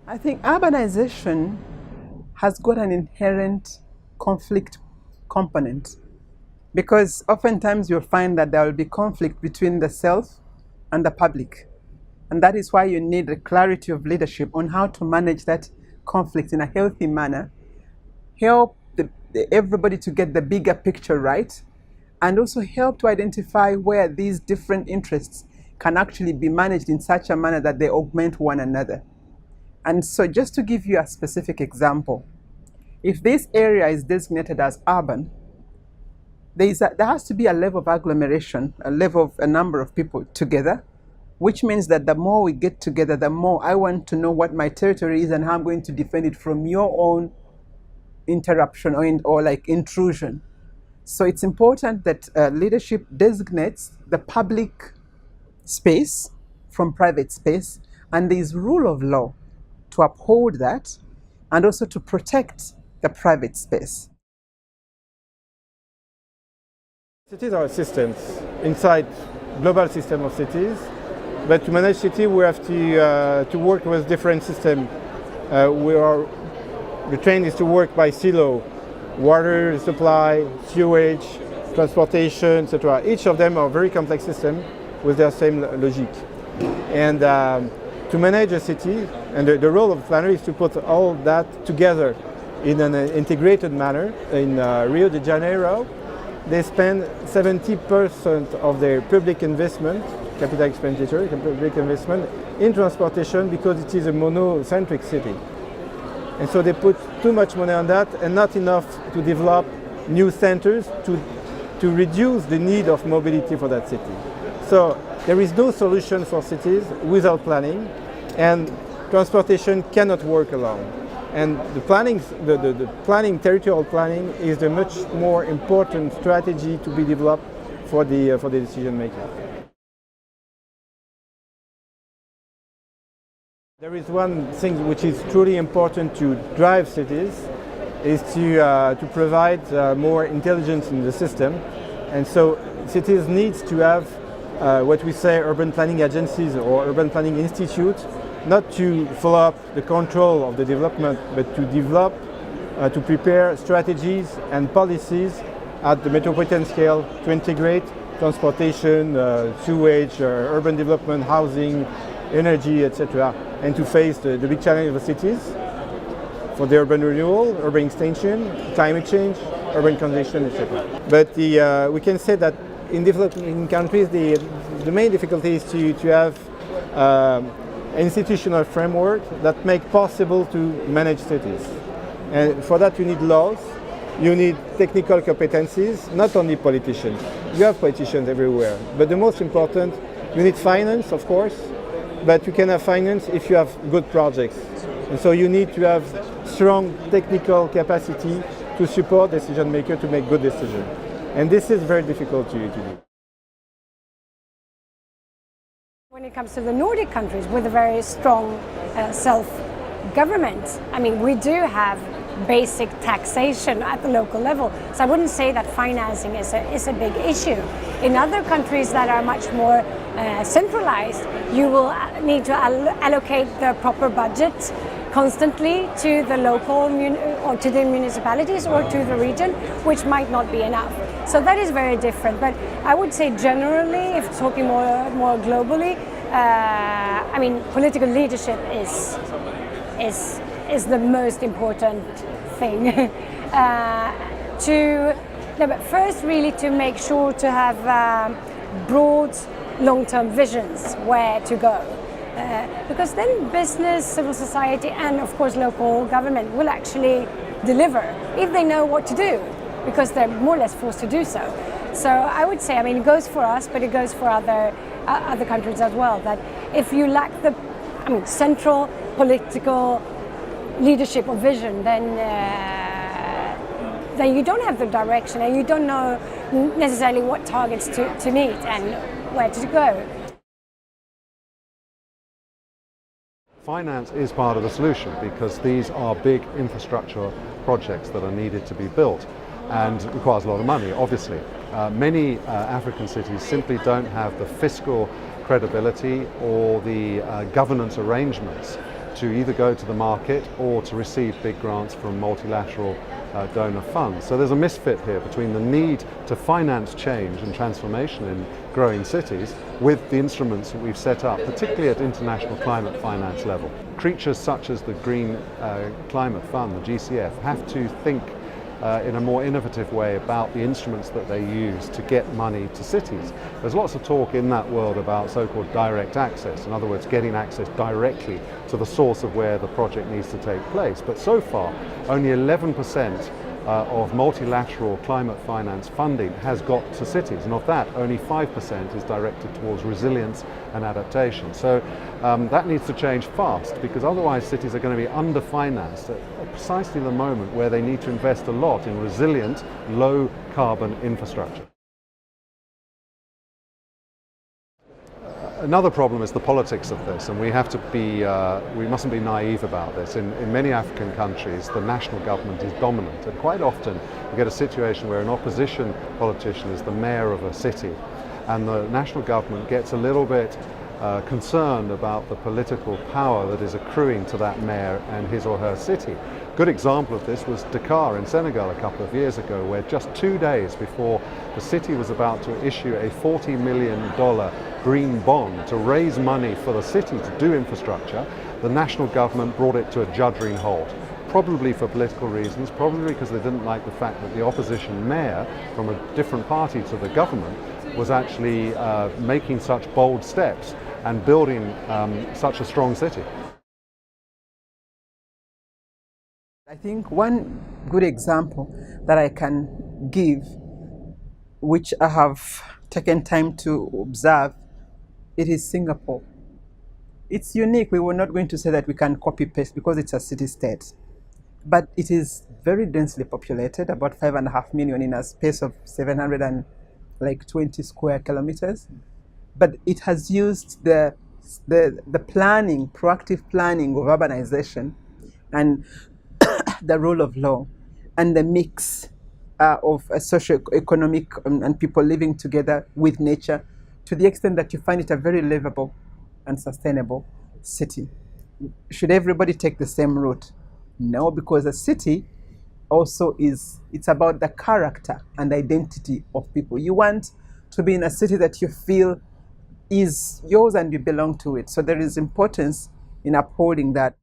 I think urbanization has got an inherent conflict component because oftentimes you'll find that there will be conflict between the self and the public. And that is why you need a clarity of leadership on how to manage that conflict in a healthy manner, help everybody to get the bigger picture right, and also help to identify where these different interests can actually be managed in such a manner that they augment one another. And so, just to give you a specific example, if this area is designated as urban, there has to be a level of agglomeration, a level of a number of people together, which means that the more we get together, the more I want to know what my territory is and how I'm going to defend it from your own interruption or like intrusion. So it's important that leadership designates the public space from private space, and there is rule of law to uphold that and also to protect the private space. Cities are systems inside global system of cities, but to manage city we have to work with different systems. The trend is to work by silo: water supply, sewage, transportation, etc. Each of them are very complex systems with their same logic. And to manage a city, and the role of the planner is to put all that together in an integrated manner. In Rio de Janeiro, they spend 70% of their public investment, capital expenditure, public investment, in transportation because it is a monocentric city. And so they put too much money on that and not enough to develop new centers to reduce the need of mobility for that city. So there is no solution for cities without planning, and transportation cannot work alone. And the planning, territorial planning, is the much more important strategy to be developed for the decision maker. There is one thing which is truly important to drive cities, is to provide more intelligence in the system, and so cities need to have what we say urban planning agencies or urban planning institutes, not to follow up the control of the development, but to develop, to prepare strategies and policies at the metropolitan scale to integrate transportation, sewage, urban development, housing, energy, etc., and to face the big challenge of the cities for the urban renewal, urban extension, climate change, urban congestion, etc. But we can say that in developing countries, the main difficulty is to have institutional framework that make possible to manage cities. And for that you need laws, you need technical competencies, not only politicians. You have politicians everywhere, but the most important, you need finance, of course, but you can have finance if you have good projects. And so you need to have strong technical capacity to support decision makers to make good decisions. And this is very difficult to do. When it comes to the Nordic countries with a very strong self-government, I mean, we do have basic taxation at the local level. So I wouldn't say that financing is a big issue. In other countries that are much more centralized, you will need to allocate the proper budget constantly to the local or to the municipalities or to the region, which might not be enough. So that is very different. But I would say generally, if talking more globally, I mean, political leadership is the most important thing. But first, really, to make sure to have broad, long-term visions where to go. Because then business, civil society, and of course local government will actually deliver if they know what to do, because they're more or less forced to do so. So I would say, I mean, it goes for us, but it goes for other countries as well, that if you lack the central political leadership or vision, then you don't have the direction and you don't know necessarily what targets to meet and where to go. Finance is part of the solution because these are big infrastructure projects that are needed to be built and requires a lot of money, obviously. Many African cities simply don't have the fiscal credibility or the governance arrangements to either go to the market or to receive big grants from multilateral donor funds. So there's a misfit here between the need to finance change and transformation in growing cities with the instruments that we've set up, particularly at international climate finance level. Creatures such as the Green Climate Fund, the GCF, have to think in a more innovative way about the instruments that they use to get money to cities. There's lots of talk in that world about so-called direct access, in other words, getting access directly to the source of where the project needs to take place. But so far, only 11% of multilateral climate finance funding has got to cities, and of that, only 5% is directed towards resilience and adaptation. So that needs to change fast, because otherwise cities are going to be underfinanced at precisely the moment where they need to invest a lot in resilient, low-carbon infrastructure. Another problem is the politics of this, and we have to be, we mustn't be naive about this. In many African countries, the national government is dominant, and quite often you get a situation where an opposition politician is the mayor of a city, and the national government gets a little bit concerned about the political power that is accruing to that mayor and his or her city. Good example of this was Dakar in Senegal a couple of years ago, where just 2 days before the city was about to issue a $40 million green bond to raise money for the city to do infrastructure, the national government brought it to a juddering halt. Probably for political reasons, probably because they didn't like the fact that the opposition mayor from a different party to the government was actually making such bold steps and building such a strong city. I think one good example that I can give, which I have taken time to observe, it is Singapore. It's unique. We were not going to say that we can copy-paste because it's a city-state. But it is very densely populated, about 5.5 million in a space of 720 square kilometers. But it has used the planning, proactive planning of urbanization and the rule of law and the mix of a socio-economic and people living together with nature, to the extent that you find it a very livable and sustainable city. Should everybody take the same route? No, because a city also it's about the character and identity of people. You want to be in a city that you feel is yours and you belong to it. So there is importance in upholding that.